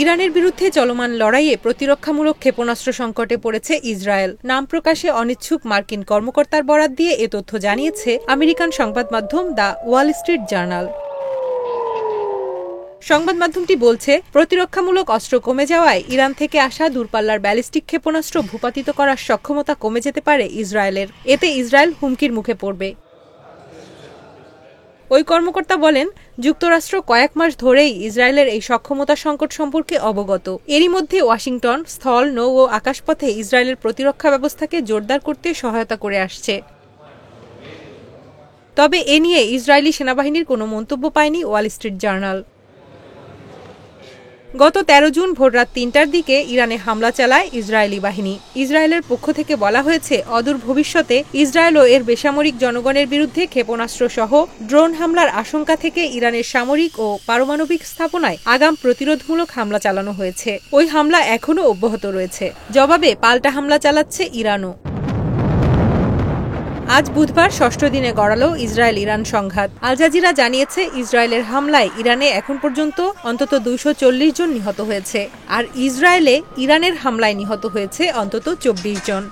ইরানের বিরুদ্ধে চলমান লড়াইয়ে প্রতিরক্ষামূলক ক্ষেপণাস্ত্র সংকটে পড়েছে ইসরায়েল। নাম প্রকাশে অনিচ্ছুক মার্কিন কর্মকর্তার বরাত দিয়ে এ তথ্য জানিয়েছে আমেরিকান সংবাদ মাধ্যম দ্য ওয়াল স্ট্রিট জার্নাল। সংবাদ মাধ্যমটি বলছে, প্রতিরক্ষামূলক অস্ত্র কমে যাওয়ায় ইরান থেকে আসা দূরপাল্লার ব্যালিস্টিক ক্ষেপণাস্ত্র ভূপাতিত করার সক্ষমতা কমে যেতে পারে ইসরায়েলের। এতে ইসরায়েল হুমকির মুখে পড়বে। ওই কর্মকর্তা বলেন, যুক্তরাষ্ট্র কয়েক মাস ধরেই ইসরায়েলের এই সক্ষমতা সংকট সম্পর্কে অবগত। এরই মধ্যে ওয়াশিংটন স্থল, নৌ ও আকাশপথে ইসরায়েলের প্রতিরক্ষা ব্যবস্থাকে জোরদার করতে সহায়তা করে আসছে। তবে এ নিয়ে ইসরায়েলি সেনাবাহিনীর কোনো মন্তব্য পায়নি ওয়াল স্ট্রিট জার্নাল। গত ১৩ জুন ভোররাত ৩টার দিকে ইরানে হামলা চালায় ইসরায়েলি বাহিনী। ইসরায়েলের পক্ষ থেকে বলা হয়েছে, অদূর ভবিষ্যতে ইসরায়েল ও এর বেসামরিক জনগণের বিরুদ্ধে ক্ষেপণাস্ত্র সহ ড্রোন হামলার আশঙ্কা থেকে ইরানের সামরিক ও পারমাণবিক স্থাপনায় আগাম প্রতিরোধমূলক হামলা চালানো হয়েছে। ওই হামলা এখনও অব্যাহত রয়েছে। জবাবে পাল্টা হামলা চালাচ্ছে ইরানও। আজ বুধবার ষষ্ঠ দিনে গড়ালো ইসরায়েল ইরান সংঘাত। আল জাজিরা জানিয়েছে, ইসরায়েলের হামলায় ইরানে এখন পর্যন্ত অন্তত ২৪০ জন নিহত হয়েছে, আর ইসরায়েলে ইরানের হামলায় নিহত হয়েছে অন্তত ২৪ জন।